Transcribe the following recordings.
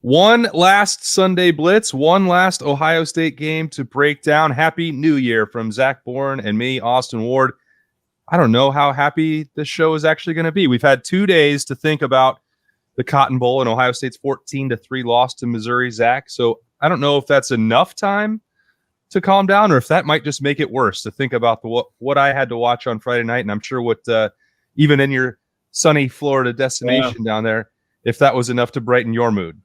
One last Sunday Blitz, one last Ohio State game to break down. Happy New Year from Zach Boren and me, Austin Ward. I don't know how happy this show is actually going to be. We've had 2 days to think about the Cotton Bowl and Ohio State's 14-3 loss to Missouri, Zach. So I don't know if that's enough time to calm down or if that might just make it worse to think about what I had to watch on Friday night. And I'm sure what even in your sunny Florida destination down there, if that was enough to brighten your mood.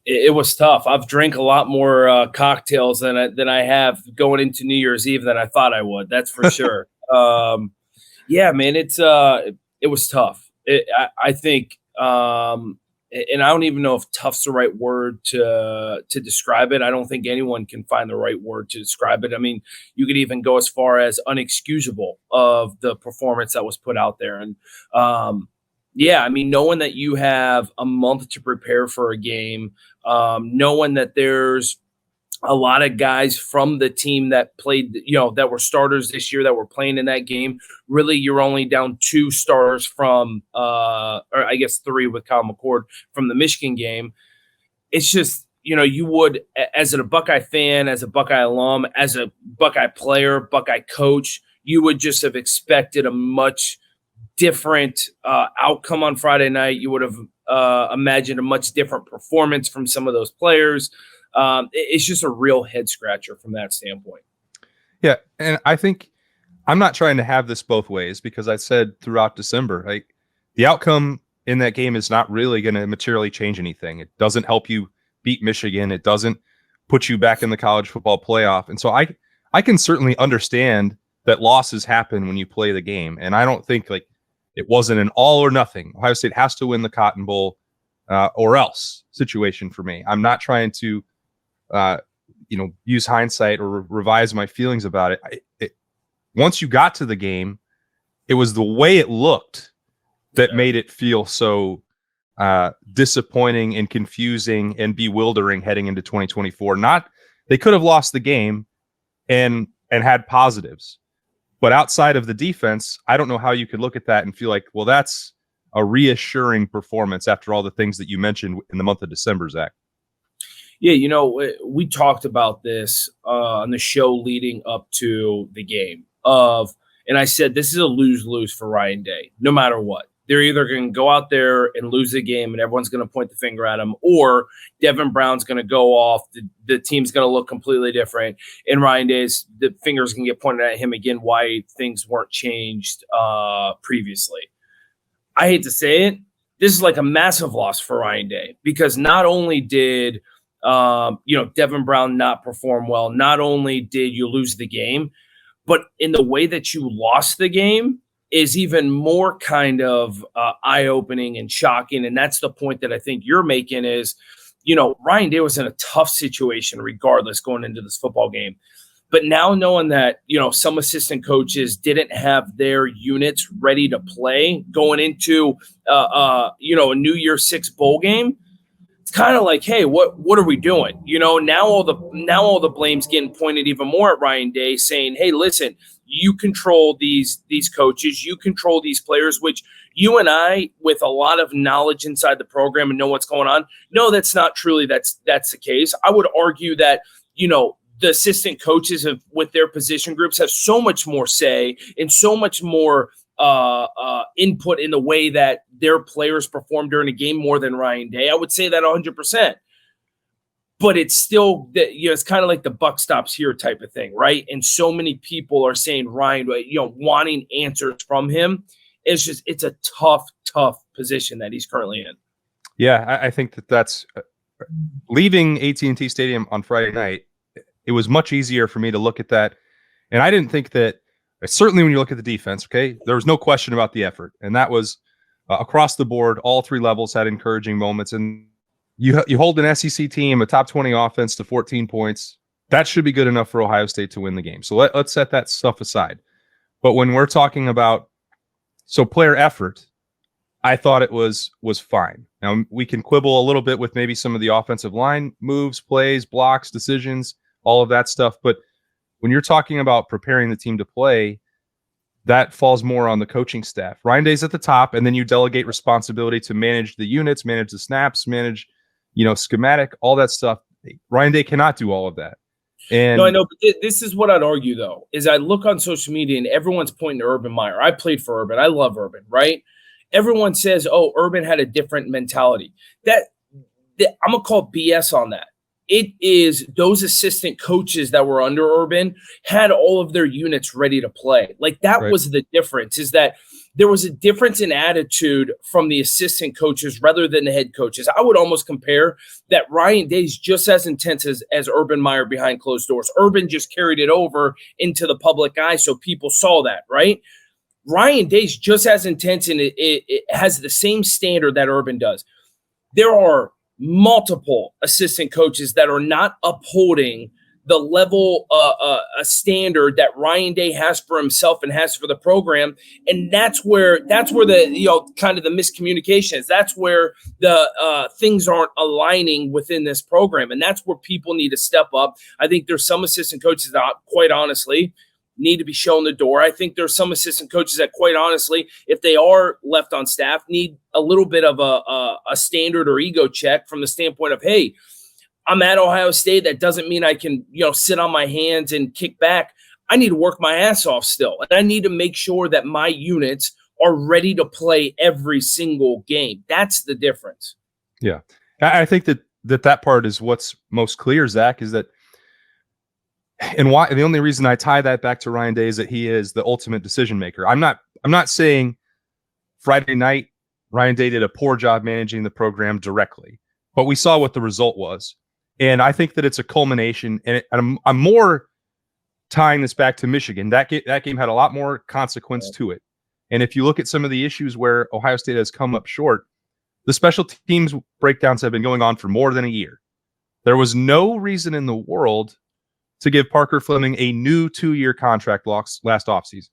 It was tough. I've drank a lot more cocktails than I have going into New Year's Eve than I thought I would. That's for sure. Yeah, man, it was tough. I think, and I don't even know if tough's the right word to describe it. I don't think anyone can find the right word to describe it. I mean, you could even go as far as unexcusable of the performance that was put out there. And yeah, I mean, knowing that you have a month to prepare for a game, knowing that there's a lot of guys from the team that played, that were starters this year that were playing in that game. Really, you're only down 2 starters from, or I guess 3 with Kyle McCord from the Michigan game. It's just, you would, as a Buckeye fan, as a Buckeye alum, as a Buckeye player, Buckeye coach, you would just have expected a much different outcome on Friday night. You would have imagined a much different performance from some of those players. It's just a real head scratcher from that standpoint. Yeah, and I think I'm not trying to have this both ways because I said throughout December, like the outcome in that game is not really going to materially change anything. It doesn't help you beat Michigan. It doesn't put you back in the college football playoff. And so I can certainly understand that losses happen when you play the game. And I don't think like it wasn't an all or nothing. Ohio State has to win the Cotton Bowl or else situation for me. I'm not trying to use hindsight or revise my feelings about it. Once you got to the game, it was the way it looked that made it feel so disappointing and confusing and bewildering heading into 2024. They could have lost the game and had positives, but outside of the defense, I don't know how you could look at that and feel like, well, that's a reassuring performance after all the things that you mentioned in the month of December, Zach. Yeah, we talked about this on the show leading up to the game and I said, this is a lose-lose for Ryan Day, no matter what. They're either going to go out there and lose the game and everyone's going to point the finger at him, or Devin Brown's going to go off. The team's going to look completely different. And Ryan Day's, the finger's going to get pointed at him again why things weren't changed previously. I hate to say it. This is like a massive loss for Ryan Day because not only did Devin Brown not perform well, not only did you lose the game, but in the way that you lost the game is even more kind of eye-opening and shocking. And that's the point that I think you're making is, Ryan Day was in a tough situation regardless going into this football game. But now knowing that, some assistant coaches didn't have their units ready to play going into, a New Year's Six bowl game, it's kind of like, hey, what are we doing? Now all the blame's getting pointed even more at Ryan Day, saying, hey, listen, you control these coaches, you control these players, which you and I, with a lot of knowledge inside the program and know what's going on, no, that's not truly that's the case. I would argue that, the assistant coaches with their position groups have so much more say and so much more input in the way that their players perform during a game more than Ryan Day. I would say that 100%. But it's still, it's kind of like the buck stops here type of thing, right? And so many people are saying Ryan, wanting answers from him. It's a tough position that he's currently in. Yeah, I think that's leaving AT&T Stadium on Friday night. It was much easier for me to look at that. And I didn't think that, certainly when you look at the defense, okay, there was no question about the effort. And that was across the board. All 3 levels had encouraging moments. And you hold an SEC team, a top 20 offense to 14 points. That should be good enough for Ohio State to win the game. So let's set that stuff aside. But when we're talking about player effort, I thought it was fine. Now, we can quibble a little bit with maybe some of the offensive line moves, plays, blocks, decisions, all of that stuff. But when you're talking about preparing the team to play, that falls more on the coaching staff. Ryan Day's at the top, and then you delegate responsibility to manage the units, manage the snaps, manage, schematic, all that stuff. Ryan Day cannot do all of that. And no, I know, but this is what I'd argue, though, is I look on social media and everyone's pointing to Urban Meyer. I played for Urban. I love Urban, right? Everyone says, oh, Urban had a different mentality. That I'm going to call BS on that. It is those assistant coaches that were under Urban had all of their units ready to play. Like that Right. was the difference, is that there was a difference in attitude from the assistant coaches rather than the head coaches. I would almost compare that Ryan Day's just as intense as Urban Meyer behind closed doors. Urban just carried it over into the public eye so people saw that, right? Ryan Day's just as intense, and it has the same standard that Urban does. There are multiple assistant coaches that are not upholding the level a standard that Ryan Day has for himself and has for the program, and that's where the kind of the miscommunication is. That's where the things aren't aligning within this program, and that's where people need to step up. I think there's some assistant coaches that, quite honestly, need to be shown the door. I think there's some assistant coaches that, quite honestly, if they are left on staff, need a little bit of a standard or ego check from the standpoint of, hey, I'm at Ohio State. That doesn't mean I can, sit on my hands and kick back. I need to work my ass off still. And I need to make sure that my units are ready to play every single game. That's the difference. Yeah. I think that part is what's most clear, Zach, is that, and why the only reason I tie that back to Ryan Day is that he is the ultimate decision maker. I'm not saying Friday night Ryan Day did a poor job managing the program directly, but we saw what the result was. And I think that it's a culmination, and I'm more tying this back to Michigan. That game had a lot more consequence to it. And if you look at some of the issues where Ohio State has come up short, the special teams breakdowns have been going on for more than a year. There was no reason in the world to give Parker Fleming a new 2-year contract last offseason.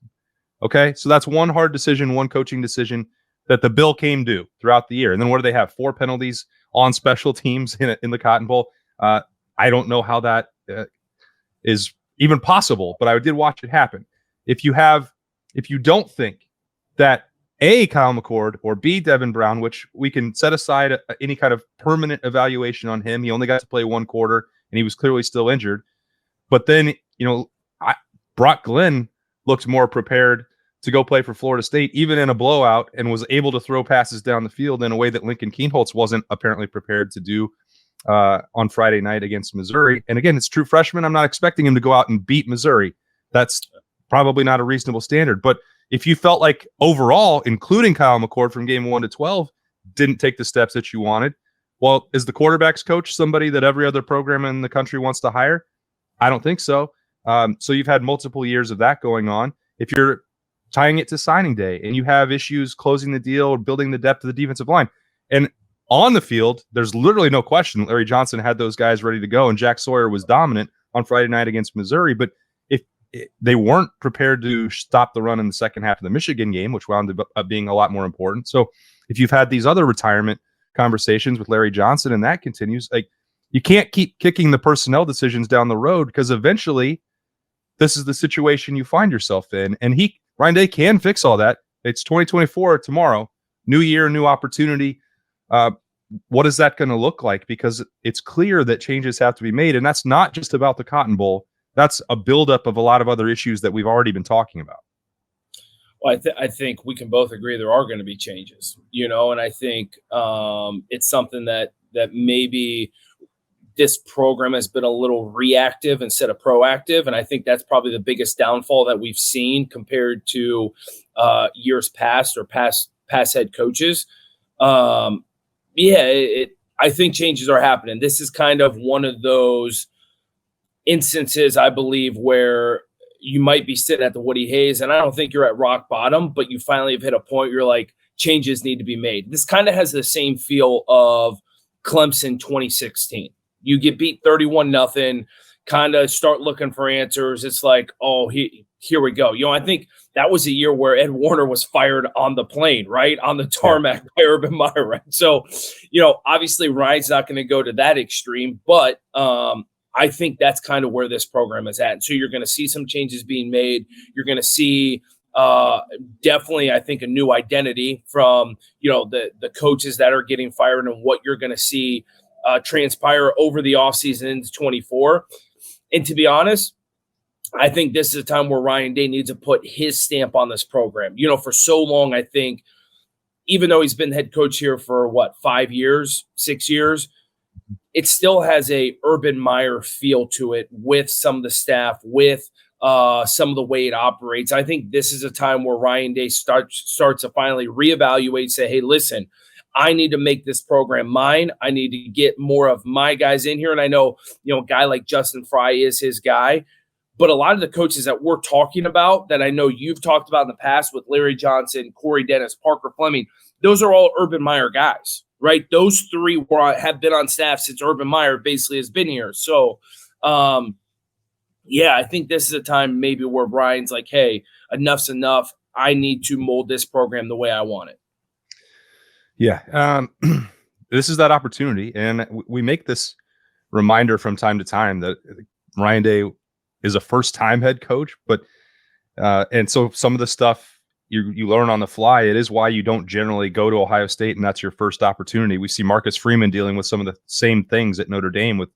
Okay, so that's one hard decision, one coaching decision that the bill came due throughout the year. And then what do they have? 4 penalties on special teams in the Cotton Bowl. I don't know how that is even possible, but I did watch it happen. If you don't think that A, Kyle McCord, or B, Devin Brown, which we can set aside any kind of permanent evaluation on him. He only got to play 1 quarter, and he was clearly still injured. But then, Brock Glenn looked more prepared to go play for Florida State, even in a blowout, and was able to throw passes down the field in a way that Lincoln Kienholz wasn't apparently prepared to do on Friday night against Missouri. And again, it's true freshman. I'm not expecting him to go out and beat Missouri. That's probably not a reasonable standard. But if you felt like overall, including Kyle McCord from game 1 to 12, didn't take the steps that you wanted, well, is the quarterback's coach somebody that every other program in the country wants to hire? I don't think so. So you've had multiple years of that going on. If you're tying it to signing day and you have issues closing the deal or building the depth of the defensive line, and on the field, there's literally no question Larry Johnson had those guys ready to go, and Jack Sawyer was dominant on Friday night against Missouri. But if they weren't prepared to stop the run in the second half of the Michigan game, which wound up being a lot more important. So if you've had these other retirement conversations with Larry Johnson and that continues, like, you can't keep kicking the personnel decisions down the road, because eventually this is the situation you find yourself in. And Ryan Day can fix all that. It's 2024 tomorrow, new year, new opportunity. What is that going to look like? Because it's clear that changes have to be made. And that's not just about the Cotton Bowl. That's a buildup of a lot of other issues that we've already been talking about. Well, I think we can both agree there are going to be changes, and I think it's something that maybe this program has been a little reactive instead of proactive. And I think that's probably the biggest downfall that we've seen compared to years past or past head coaches. I think changes are happening. This is kind of one of those instances, I believe, where you might be sitting at the Woody Hayes, and I don't think you're at rock bottom, but you finally have hit a point where you're like, changes need to be made. This kind of has the same feel of Clemson 2016. You get beat 31-0, kind of start looking for answers. It's like, oh, here we go. I think that was a year where Ed Warner was fired on the plane, right? On the tarmac by Urban Meyer, right? So, obviously Ryan's not going to go to that extreme, but I think that's kind of where this program is at. And so you're going to see some changes being made. You're going to see definitely, I think, a new identity from, the coaches that are getting fired, and what you're going to see transpire over the offseason into 24. And to be honest, I think this is a time where Ryan Day needs to put his stamp on this program. For so long, I think, even though he's been head coach here for 5 years, 6 years, it still has a Urban Meyer feel to it with some of the staff, with some of the way it operates. I think this is a time where Ryan Day starts to finally reevaluate, say, hey, listen, I need to make this program mine. I need to get more of my guys in here. And I know, a guy like Justin Fry is his guy. But a lot of the coaches that we're talking about, that I know you've talked about in the past with Larry Johnson, Corey Dennis, Parker Fleming, those are all Urban Meyer guys, right? Those three have been on staff since Urban Meyer basically has been here. So, I think this is a time maybe where Brian's like, hey, enough's enough. I need to mold this program the way I want it. Yeah. This is that opportunity. And we make this reminder from time to time that Ryan Day is a first-time head coach, but and so some of the stuff you learn on the fly. It is why you don't generally go to Ohio State, and that's your first opportunity. We see Marcus Freeman dealing with some of the same things at Notre Dame with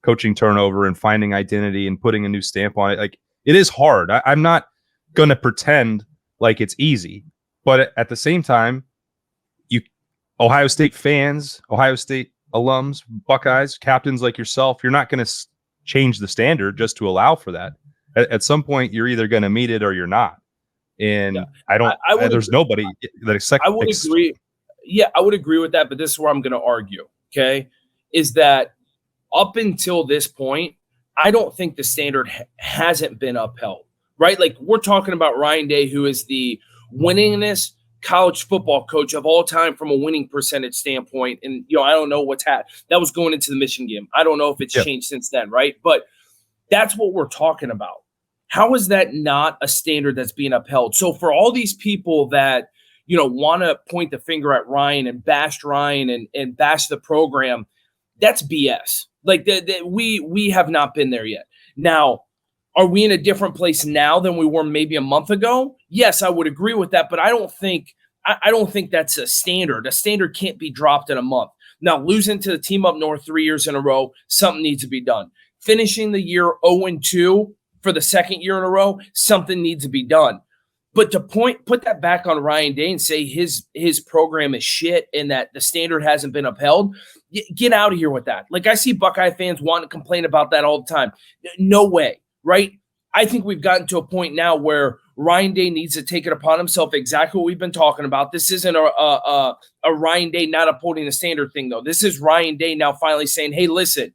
coaching turnover and finding identity and putting a new stamp on it. Like, it is hard. I'm not going to pretend like it's easy, but at the same time, Ohio State fans, Ohio State alums, Buckeyes, captains like yourself, you're not going to change the standard just to allow for that. At some point, you're either going to meet it or you're not. And there's nobody that expects. I would agree. Yeah, I would agree with that. But this is where I'm going to argue. Okay, is that up until this point, I don't think the standard hasn't been upheld. Right? Like, we're talking about Ryan Day, who is the winningest college football coach of all time from a winning percentage standpoint. And, I don't know what's happened. That was going into the Michigan game. I don't know if it's changed since then, right? But that's what we're talking about. How is that not a standard that's being upheld? So for all these people that, want to point the finger at Ryan and bash Ryan and bash the program, that's BS. Like, we have not been there yet. Now, are we in a different place now than we were maybe a month ago? Yes, I would agree with that, but I don't think that's a standard. A standard can't be dropped in a month. Now, losing to the team up north 3 years in a row, something needs to be done. Finishing the year 0-2 for the second year in a row, something needs to be done. But to put that back on Ryan Day and say his program is shit and that the standard hasn't been upheld, get out of here with that. Like, I see Buckeye fans wanting to complain about that all the time. No way. Right? I think we've gotten to a point now where Ryan Day needs to take it upon himself, exactly what we've been talking about. This isn't a Ryan Day not upholding the standard thing, though. This is Ryan Day now finally saying, hey, listen,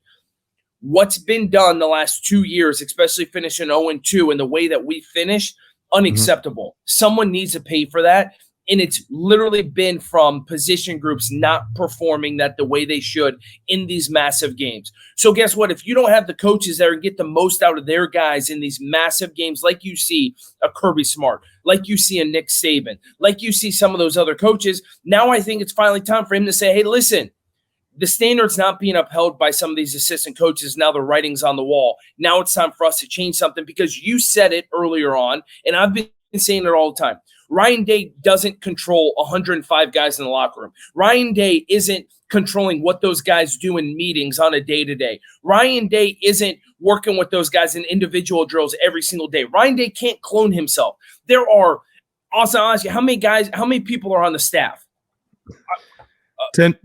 what's been done the last 2 years, especially finishing 0-2 and the way that we finished, unacceptable. Someone needs to pay for that. And it's literally been from position groups not performing that the way they should in these massive games. So guess what? If you don't have the coaches that get the most out of their guys in these massive games, like you see a Kirby Smart, like you see a Nick Saban, like you see some of those other coaches, now I think it's finally time for him to say, hey, listen, the standard's not being upheld by some of these assistant coaches. Now the writing's on the wall. Now it's time for us to change something, because you said it earlier on, and I've been saying it all the time. Ryan Day doesn't control 105 guys in the locker room. Ryan Day isn't controlling what those guys do in meetings on a day-to-day. Ryan Day isn't working with those guys in individual drills every single day. Ryan Day can't clone himself. There are, also, I'll ask you, how many people are on the staff? 10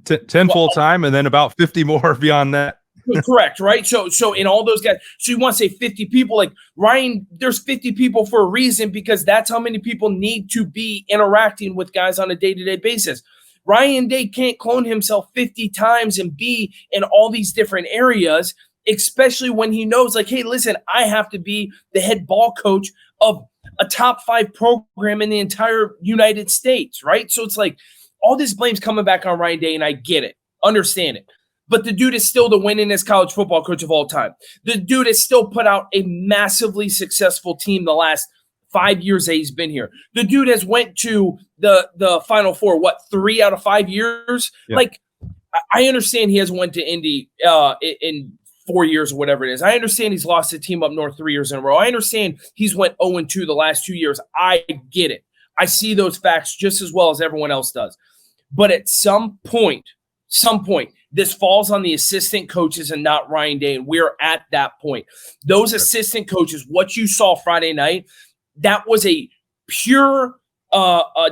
full-time, and then about 50 more beyond that. Correct, right? So in all those guys, so you want to say 50 people, like Ryan, there's 50 people for a reason, because that's how many people need to be interacting with guys on a day-to-day basis. Ryan Day can't clone himself 50 times and be in all these different areas, especially when he knows, like, hey, listen, I have to be the head ball coach of a top 5 program in the entire United States, right? So it's like all this blame's coming back on Ryan Day, and I get it, understand it. But the dude is still the winningest college football coach of all time. The dude has still put out a massively successful team the last 5 years that he's been here. The dude has went to the Final Four, 3 out of 5 years? Yeah. Like, I understand he hasn't went to Indy in 4 years or whatever it is. I understand he's lost a team up north 3 years in a row. I understand he's went 0-2 the last 2 years. I get it. I see those facts just as well as everyone else does. But at some point, This falls on the assistant coaches and not Ryan Day, and we're at that point. Those assistant coaches, what you saw Friday night, that was a pure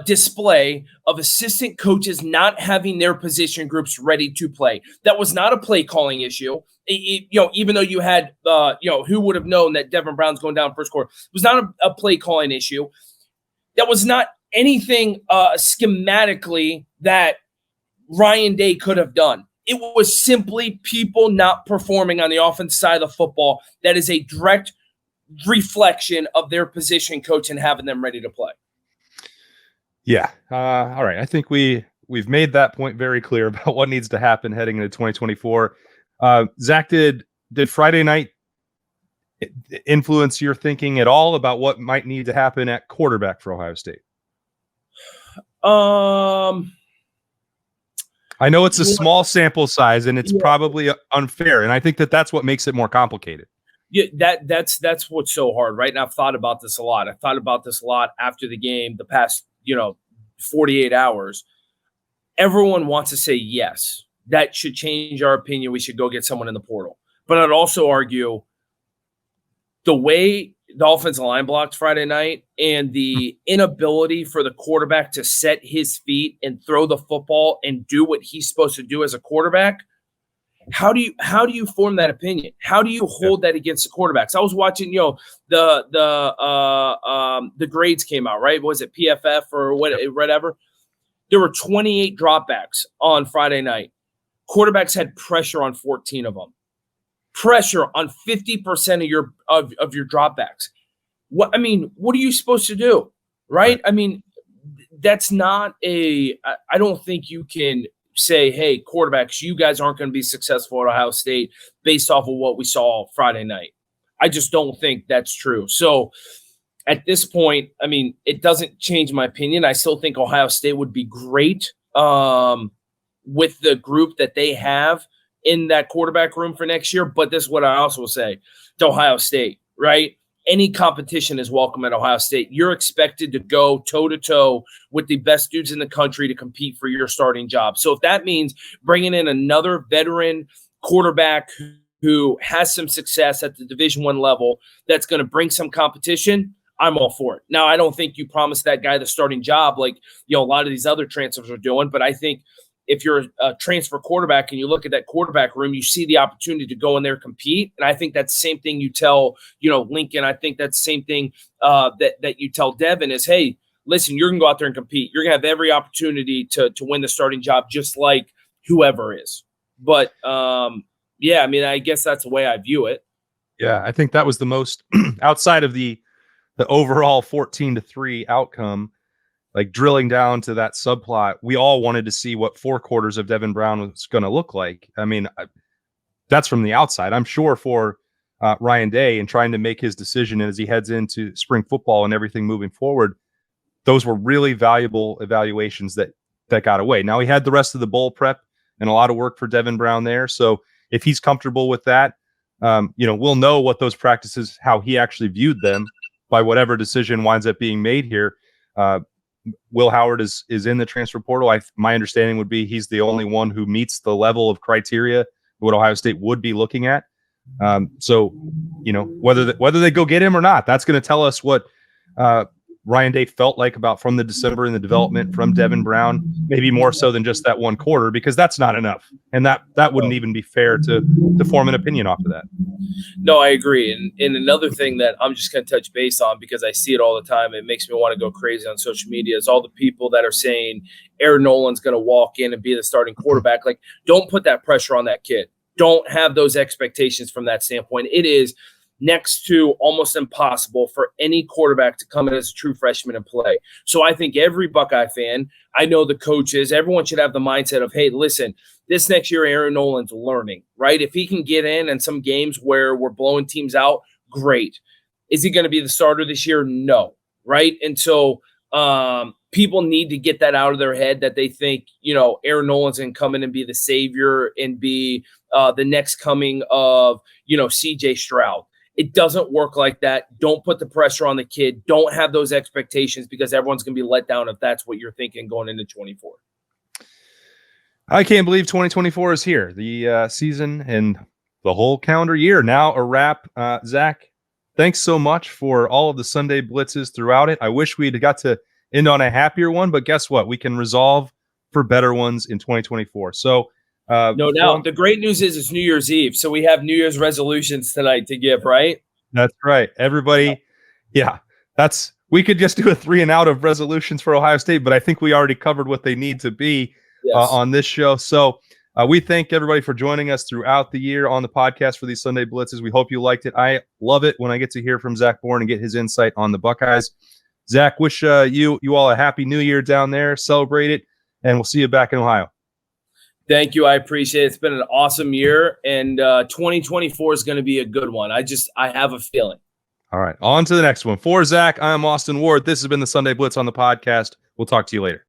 display of assistant coaches not having their position groups ready to play. That was not a play calling issue. Even though you had, who would have known that Devin Brown's going down first quarter? It was not a play calling issue. That was not anything schematically that Ryan Day could have done. It was simply people not performing on the offensive side of the football. That is a direct reflection of their position coach and having them ready to play. Yeah. All right. I think we've made that point very clear about what needs to happen heading into 2024. Zach, did Friday night influence your thinking at all about what might need to happen at quarterback for Ohio State? I know it's a small sample size and it's probably unfair, and I think that's what makes it more complicated. Yeah, that's what's so hard, right? And I've thought about this a lot. I've thought about this a lot after the game, the past 48 hours. Everyone wants to say yes, that should change our opinion. We should go get someone in the portal. But I'd also argue the way the offensive line blocked Friday night and the inability for the quarterback to set his feet and throw the football and do what he's supposed to do as a quarterback. How do you form that opinion? How do you hold that against the quarterbacks? I was watching, the grades came out, right? Was it PFF or whatever? There were 28 dropbacks on Friday night. Quarterbacks had pressure on 14 of them. Pressure on 50% of your dropbacks. What are you supposed to do? Right? I mean, that's not I don't think you can say, hey, quarterbacks, you guys aren't going to be successful at Ohio State based off of what we saw Friday night. I just don't think that's true. So at this point, it doesn't change my opinion. I still think Ohio State would be great with the group that they have in that quarterback room for next year. But this is what I also will say to Ohio State, right? Any competition is welcome at Ohio State. You're expected to go toe-to-toe with the best dudes in the country to compete for your starting job. So if that means bringing in another veteran quarterback who has some success at the Division I level that's going to bring some competition, I'm all for it. Now, I don't think you promise that guy the starting job like a lot of these other transfers are doing, but I think if you're a transfer quarterback and you look at that quarterback room, you see the opportunity to go in there and compete. And I think that's the same thing you tell, Lincoln. I think that's the same thing that you tell Devin is, hey, listen, you're going to go out there and compete. You're going to have every opportunity to win the starting job, just like whoever is. But, I guess that's the way I view it. Yeah, I think that was the most outside of the overall 14-3 outcome. Like drilling down to that subplot, we all wanted to see what 4 quarters of Devin Brown was going to look like. That's from the outside. I'm sure for Ryan Day and trying to make his decision as he heads into spring football and everything moving forward, those were really valuable evaluations that got away. Now he had the rest of the bowl prep and a lot of work for Devin Brown there. So if he's comfortable with that, we'll know what those practices, how he actually viewed them by whatever decision winds up being made here. Will Howard is in the transfer portal. My understanding would be he's the only one who meets the level of criteria what Ohio State would be looking at. So whether they go get him or not, that's going to tell us what Ryan Day felt like about from the December in the development from Devin Brown, maybe more so than just that 1 quarter, because that's not enough. And that wouldn't even be fair to form an opinion off of that. No, I agree. And another thing that I'm just going to touch base on, because I see it all the time, it makes me want to go crazy on social media, is all the people that are saying Aaron Nolan's going to walk in and be the starting quarterback. Like, don't put that pressure on that kid. Don't have those expectations from that standpoint. It is next to almost impossible for any quarterback to come in as a true freshman and play. So I think every Buckeye fan, I know the coaches, everyone should have the mindset of, hey, listen, this next year Aaron Nolan's learning, right? If he can get in some games where we're blowing teams out, great. Is he going to be the starter this year? No, right? And so people need to get that out of their head that they think, Aaron Nolan's going to come in and be the savior and be the next coming of, CJ Stroud. It doesn't work like that. Don't put the pressure on the kid. Don't have those expectations, because everyone's going to be let down if that's what you're thinking going into 24. I can't believe 2024 is here. The season and the whole calendar year now a wrap. Zach, thanks so much for all of the Sunday blitzes throughout it. I wish we'd got to end on a happier one, but guess what? We can resolve for better ones in 2024. So, No doubt. The great news is it's New Year's Eve, so we have New Year's resolutions tonight to give, right? That's right. Everybody, yeah, we could just do a 3 and out of resolutions for Ohio State, but I think we already covered what they need to be on this show. So we thank everybody for joining us throughout the year on the podcast for these Sunday Blitzes. We hope you liked it. I love it when I get to hear from Zach Boren and get his insight on the Buckeyes. Zach, wish you all a happy New Year down there. Celebrate it, and we'll see you back in Ohio. Thank you. I appreciate it. It's been an awesome year, and 2024 is going to be a good one. I have a feeling. All right, on to the next one. For Zach, I'm Austin Ward. This has been the Sunday Blitz on the podcast. We'll talk to you later.